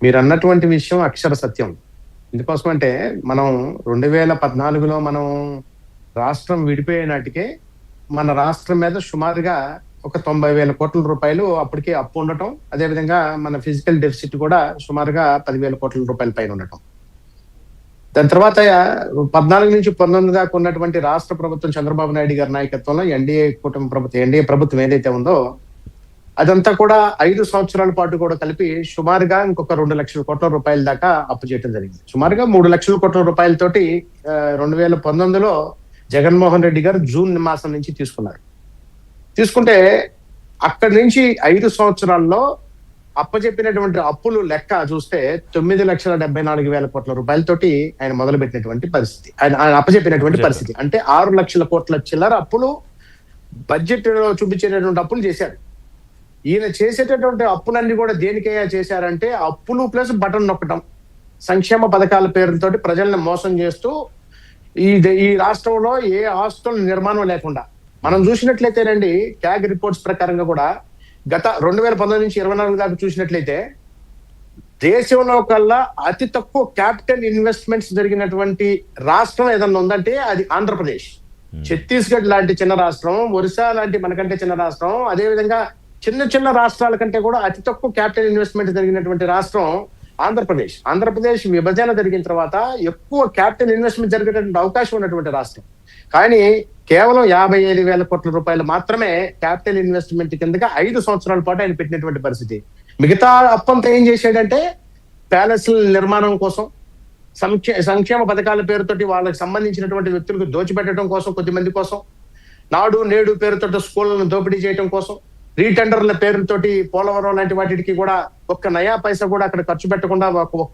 మీరు అన్నటువంటి విషయం అక్షర సత్యం. ఎందుకోసం అంటే మనం 2014లో మనం రాష్ట్రం విడిపోయే నాటికే మన రాష్ట్రం మీద సుమారుగా ఒక 90,000 కోట్ల రూపాయలు అప్పటికే అప్పు ఉండటం, అదేవిధంగా మన ఫిజికల్ డెఫిసిట్ కూడా సుమారుగా 10,000 కోట్ల రూపాయల పైన ఉండటం. దాని తర్వాత 14 నుంచి 19 దాకా ఉన్నటువంటి రాష్ట్ర ప్రభుత్వం చంద్రబాబు నాయుడు గారి నాయకత్వంలో ఎన్డీఏ కుటుంబ ప్రభుత్వం, ఎన్డీఏ ప్రభుత్వం ఏదైతే ఉందో అదంతా కూడా 5 సంవత్సరాల పాటు కూడా కలిపి సుమారుగా ఇంకొక 2 లక్షల కోట్ల రూపాయల దాకా అప్పు చేయడం జరిగింది. సుమారుగా 3 లక్షల కోట్ల రూపాయలతోటి 2019లో జగన్మోహన్ రెడ్డి గారు జూన్ మాసం నుంచి తీసుకుంటే అక్కడి నుంచి 5 సంవత్సరాల్లో అప్పచెప్పినటువంటి అప్పులు లెక్క చూస్తే 9,74,000 కోట్ల రూపాయలతోటి ఆయన మొదలుపెట్టినటువంటి పరిస్థితి, ఆయన అప్పచెప్పినటువంటి పరిస్థితి. అంటే 6 లక్షల కోట్ల చిల్లర అప్పులు బడ్జెట్ లో చూపించేటటువంటి అప్పులు చేశారు. ఈయన చేసేటటువంటి అప్పులన్నీ కూడా దేనికయ్యా చేశారంటే అప్పులు ప్లస్ బటన్ నొక్కటం, సంక్షేమ పథకాల పేరుతోటి ప్రజల్ని మోసం చేస్తూ ఈ రాష్ట్రంలో ఏ ఆస్తుల నిర్మాణం లేకుండా మనం చూసినట్లయితేనండి, ట్యాగ్ రిపోర్ట్స్ ప్రకారంగా కూడా గత 2019 నుంచి 24 దాకా చూసినట్లయితే దేశంలో కల్లా అతి తక్కువ క్యాపిటల్ ఇన్వెస్ట్మెంట్స్ జరిగినటువంటి రాష్ట్రం ఏదన్నా ఉందంటే అది ఆంధ్రప్రదేశ్. ఛత్తీస్గఢ్ లాంటి చిన్న రాష్ట్రం, ఒరిస్సా లాంటి మనకంటే చిన్న రాష్ట్రం, అదేవిధంగా చిన్న రాష్ట్రాల కంటే కూడా అతి తక్కువ క్యాపిటల్ ఇన్వెస్ట్మెంట్ జరిగినటువంటి రాష్ట్రం ఆంధ్రప్రదేశ్. ఆంధ్రప్రదేశ్ విభజన జరిగిన తర్వాత ఎక్కువ క్యాపిటల్ ఇన్వెస్ట్మెంట్ జరిగేటువంటి అవకాశం ఉన్నటువంటి రాష్ట్రం. కానీ కేవలం 55,000 కోట్ల రూపాయలు మాత్రమే క్యాపిటల్ ఇన్వెస్ట్మెంట్ కిందగా 5 సంవత్సరాల పాటు ఆయన పెట్టినటువంటి పరిస్థితి. మిగతా అప్పంతా ఏం చేశాడంటే ప్యాలెస్ల నిర్మాణం కోసం, సంక్షేమ పథకాల పేరుతోటి వాళ్ళకి సంబంధించినటువంటి వ్యక్తులకు దోచిపెట్టడం కోసం, కొద్దిమంది కోసం, నాడు నేడు పేరుతో స్కూళ్లను దోపిడీ చేయడం కోసం, రీటెండర్ల పేరుతోటి పోలవరం లాంటి వాటికి కూడా ఒక్క నయా పైసా కూడా అక్కడ ఖర్చు పెట్టకుండా,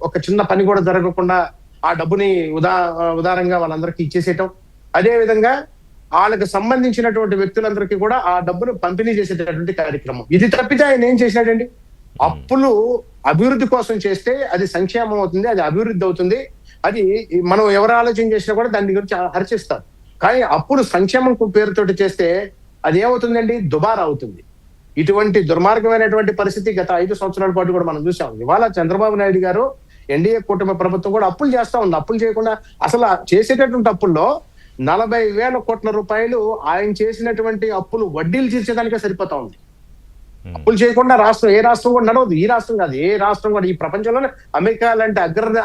ఒక చిన్న పని కూడా జరగకుండా ఆ డబ్బుని ఉదారంగా వాళ్ళందరికీ ఇచ్చేసేయటం, అదే విధంగా వాళ్ళకి సంబంధించినటువంటి వ్యక్తులందరికీ కూడా ఆ డబ్బును పంపిణీ చేసేటటువంటి కార్యక్రమం. ఇది తప్పితే ఆయన ఏం చేశాడండి? అప్పులు అభివృద్ధి కోసం చేస్తే అది సంక్షేమం అవుతుంది, అది అభివృద్ధి అవుతుంది, అది మనం ఎవరు ఆలోచన చేసినా కూడా దాని గురించి హర్షిస్తారు. కానీ అప్పులు సంక్షేమం పేరుతోటి చేస్తే అది ఏమవుతుందండి? దుబారా అవుతుంది. ఇటువంటి దుర్మార్గమైనటువంటి పరిస్థితి గత 5 సంవత్సరాల పాటు కూడా మనం చూసాం. ఇవాళ చంద్రబాబు నాయుడు గారు ఎన్డీఏ కూటమి ప్రభుత్వం కూడా అప్పులు చేస్తా ఉంది. అప్పులు చేయకుండా అసలు చేసేటటువంటి అప్పుల్లో 40,000 కోట్ల రూపాయలు ఆయన చేసినటువంటి అప్పులు వడ్డీలు తీర్చేదానికే సరిపోతా ఉంది. అప్పులు చేయకుండా ఏ రాష్ట్రం కూడా నడవదు. ఈ రాష్ట్రం కాదు, ఏ రాష్ట్రం కూడా ఈ ప్రపంచంలోనే అమెరికా లాంటి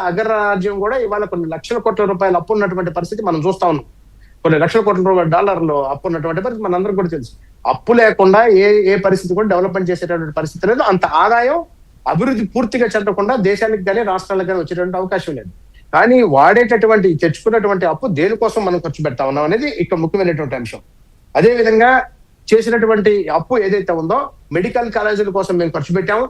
అగ్రరాజ్యం కూడా ఇవాళ కొన్ని లక్షల కోట్ల రూపాయలు అప్పు ఉన్నటువంటి పరిస్థితి మనం చూస్తా ఉన్నాం. కొన్ని లక్షల కోట్ల రూపాయల డాలర్లు అప్పు ఉన్నటువంటి పరిస్థితి మనందరికీ కూడా తెలుసు. అప్పు లేకుండా ఏ పరిస్థితి కూడా డెవలప్మెంట్ చేసేటటువంటి పరిస్థితి లేదు. అంత ఆదాయం అభివృద్ధి పూర్తిగా చెందకుండా దేశానికి కానీ రాష్ట్రాలకు కానీ వచ్చేటువంటి అవకాశం లేదు. కానీ వాడేటటువంటి తెచ్చుకున్నటువంటి అప్పు దేనికోసం మనం ఖర్చు పెడతా ఉన్నాం అనేది ఇక్కడ ముఖ్యమైనటువంటి అంశం. అదే విధంగా చేసినటువంటి అప్పు ఏదైతే ఉందో మెడికల్ కాలేజీల కోసం మేము ఖర్చు పెట్టాము,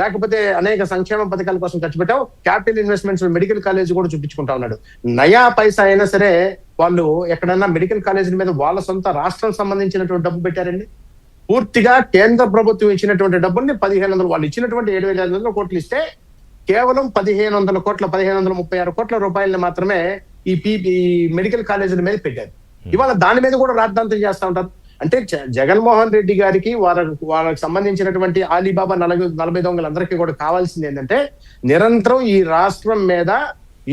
లేకపోతే అనేక సంక్షేమ పథకాల కోసం ఖర్చు పెట్టాము. క్యాపిటల్ ఇన్వెస్ట్మెంట్స్ మెడికల్ కాలేజ్ కూడా చూపించుకుంటా ఉన్నాడు. నయా పైసా అయినా సరే వాళ్ళు ఎక్కడన్నా మెడికల్ కాలేజీల మీద వాళ్ళ సొంత రాష్ట్రం సంబంధించినటువంటి డబ్బు పెట్టారండి. పూర్తిగా కేంద్ర ప్రభుత్వం ఇచ్చినటువంటి డబ్బుల్ని 1,500 వాళ్ళు ఇచ్చినటువంటి 7,500 కోట్లు ఇస్తే కేవలం 1,500 కోట్ల 1,536 కోట్ల రూపాయలని మాత్రమే ఈ మెడికల్ కాలేజీల మీద పెట్టారు. ఇవాళ దాని మీద కూడా రాద్ధాంతం చేస్తా ఉంటారు. అంటే జగన్మోహన్ రెడ్డి గారికి వాళ్ళకి సంబంధించినటువంటి ఆలీబాబా 40 దొంగలందరికీ కూడా కావాల్సింది ఏంటంటే నిరంతరం ఈ రాష్ట్రం మీద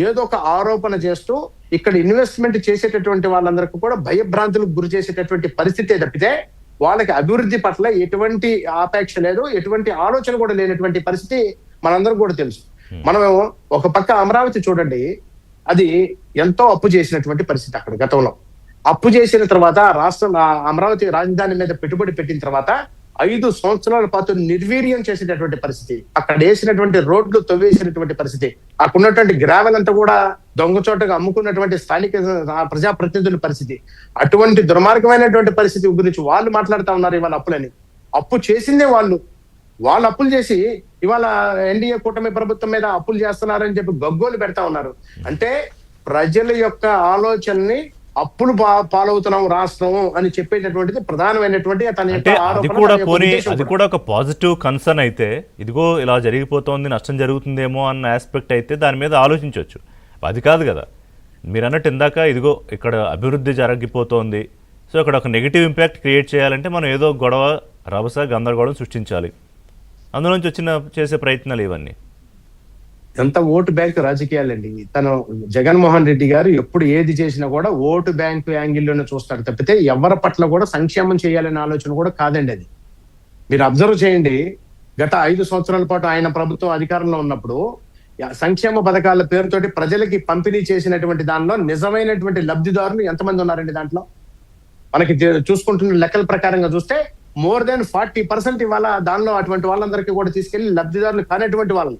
ఏదో ఒక ఆరోపణ చేస్తూ ఇక్కడ ఇన్వెస్ట్మెంట్ చేసేటటువంటి వాళ్ళందరికీ కూడా భయభ్రాంతులకు గురి చేసేటటువంటి పరిస్థితే తప్పితే వాళ్ళకి అభివృద్ధి పట్ల ఎటువంటి ఆపేక్ష లేదు, ఎటువంటి ఆలోచన కూడా లేనటువంటి పరిస్థితి మనందరం కూడా తెలుసు. మనం ఒక పక్క అమరావతి చూడండి, అది ఎంతో అప్పు చేసినటువంటి పరిస్థితి. అక్కడ గతంలో అప్పు చేసిన తర్వాత రాష్ట్రం అమరావతి రాజధాని మీద పెట్టుబడి పెట్టిన తర్వాత 5 సంవత్సరాల పాటు నిర్వీర్యం చేసేటటువంటి పరిస్థితి, అక్కడ వేసినటువంటి రోడ్లు తవ్వేసినటువంటి పరిస్థితి, అక్కడ ఉన్నటువంటి గ్రావెల్ అంతా కూడా దొంగచోటగా అమ్ముకున్నటువంటి స్థానిక ప్రజాప్రతినిధుల పరిస్థితి. అటువంటి దుర్మార్గమైనటువంటి పరిస్థితి గురించి వాళ్ళు మాట్లాడుతా ఉన్నారు. ఇవాళ అప్పులని అప్పు చేసిందే వాళ్ళు అప్పులు చేసి ఇవాళ ఎన్డీఏ కూటమి ప్రభుత్వం మీద అప్పులు చేస్తున్నారని చెప్పి గగ్గోలు పెడతా ఉన్నారు. అంటే ప్రజల యొక్క ఆలోచనని అప్పులు పాలవుతున్నాం రాష్ట్రం అని చెప్పేటటువంటిది ప్రధానమైనటువంటి అది కూడా ఒక పాజిటివ్ కన్సర్న్ అయితే, ఇదిగో ఇలా జరిగిపోతోంది, నష్టం జరుగుతుందేమో అన్న ఆస్పెక్ట్ అయితే దాని మీద ఆలోచించవచ్చు. అది కాదు కదా మీరు అన్నట్టు ఇందాక, ఇదిగో ఇక్కడ అభివృద్ధి జరిగిపోతోంది, సో ఇక్కడ ఒక నెగిటివ్ ఇంపాక్ట్ క్రియేట్ చేయాలంటే మనం ఏదో గొడవ రభస గందరగోళం సృష్టించాలి, అందులోంచి చేసే ప్రయత్నాలు ఇవన్నీ. ఎంత ఓటు బ్యాంక్ రాజకీయాలండి. తను జగన్మోహన్ రెడ్డి గారు ఎప్పుడు ఏది చేసినా కూడా ఓటు బ్యాంక్ యాంగిల్లోనే చూస్తాడు తప్పితే ఎవరి పట్ల కూడా సంక్షేమం చేయాలనే ఆలోచన కూడా కాదండి అది. మీరు అబ్జర్వ్ చేయండి, గత 5 సంవత్సరాల పాటు ఆయన ప్రభుత్వం అధికారంలో ఉన్నప్పుడు సంక్షేమ పథకాల పేరుతోటి ప్రజలకి పంపిణీ చేసినటువంటి దానిలో నిజమైనటువంటి లబ్ధిదారులు ఎంతమంది ఉన్నారండి దాంట్లో? మనకి చూసుకుంటున్న లెక్కల ప్రకారంగా చూస్తే మోర్ దాన్ 40% ఇవాళ దానిలో అటువంటి వాళ్ళందరికీ కూడా తీసుకెళ్లి లబ్ధిదారులు కానటువంటి వాళ్ళని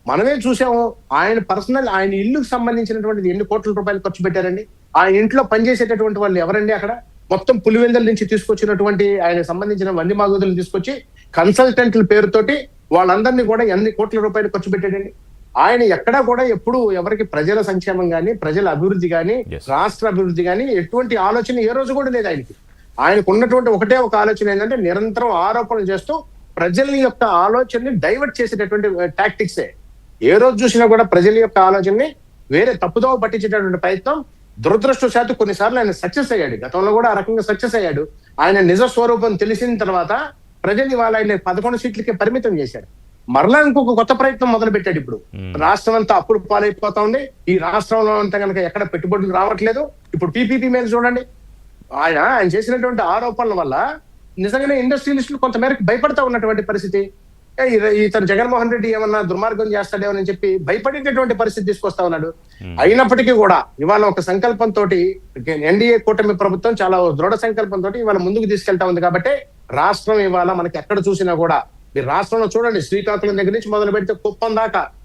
మనమే చూసాము. ఆయన పర్సనల్ ఆయన ఇల్లుకు సంబంధించినటువంటి ఎన్ని కోట్ల రూపాయలు ఖర్చు పెట్టారండి. ఆ ఇంట్లో పనిచేసేటటువంటి వాళ్ళు ఎవరండి? అక్కడ మొత్తం పులివెందుల నుంచి తీసుకొచ్చినటువంటి ఆయన సంబంధించిన వంది మాగుదులు తీసుకొచ్చి కన్సల్టెంట్ల పేరుతోటి వాళ్ళందరినీ కూడా ఎన్ని కోట్ల రూపాయలు ఖర్చు పెట్టాడండి. ఆయన ఎక్కడా కూడా ఎప్పుడు ఎవరికి ప్రజల సంక్షేమం గాని, ప్రజల అభివృద్ధి గాని, రాష్ట్ర అభివృద్ధి గాని ఎటువంటి ఆలోచన ఏ రోజు కూడా లేదు ఆయనకి. ఆయనకు ఉన్నటువంటి ఒకటే ఒక ఆలోచన ఏంటంటే నిరంతరం ఆరోపణలు చేస్తూ ప్రజల యొక్క ఆలోచనని డైవర్ట్ చేసేటటువంటి టాక్టిక్సే. ఏ రోజు చూసినా కూడా ప్రజల యొక్క ఆలోచనని వేరే తప్పుదోవ పట్టించేటటువంటి ప్రయత్నం దురదృష్టవశాత్తు కొన్నిసార్లు ఆయన సక్సెస్ అయ్యాడు. గతంలో కూడా ఆ రకంగా సక్సెస్ అయ్యాడు. ఆయన నిజ స్వరూపం తెలిసిన తర్వాత ప్రజలు ఇవాళ ఆయన 11 సీట్లకే పరిమితం చేశారు. మరలా ఇంకొక కొత్త ప్రయత్నం మొదలు పెట్టాడు. ఇప్పుడు రాష్ట్రం అంతా అప్పుడు పాలైపోతా ఉంది. ఈ రాష్ట్రంలో అంతా కనుక ఎక్కడ పెట్టుబడులు రావట్లేదు. ఇప్పుడు పీపీపీ మీద చూడండి, ఆయన చేసినటువంటి ఆరోపణల వల్ల నిజంగానే ఇండస్ట్రియలిస్టులు కొంతమేరకు భయపడతా ఉన్నటువంటి పరిస్థితి. ఇతను జగన్మోహన్ రెడ్డి ఏమన్నా దుర్మార్గం చేస్తాడేమో అని చెప్పి భయపడేటటువంటి పరిస్థితి తీసుకొస్తా ఉన్నాడు. అయినప్పటికీ కూడా ఇవాళ ఒక సంకల్పంతో ఎన్డీఏ కూటమి ప్రభుత్వం చాలా దృఢ సంకల్పంతో ఇవాళ ముందుకు తీసుకెళ్తా ఉంది. కాబట్టి రాష్ట్రం ఇవాళ మనకి ఎక్కడ చూసినా కూడా మీరు రాష్ట్రంలో చూడండి, శ్రీకాకుళం దగ్గర నుంచి మొదలు పెడితే కుప్పం దాకా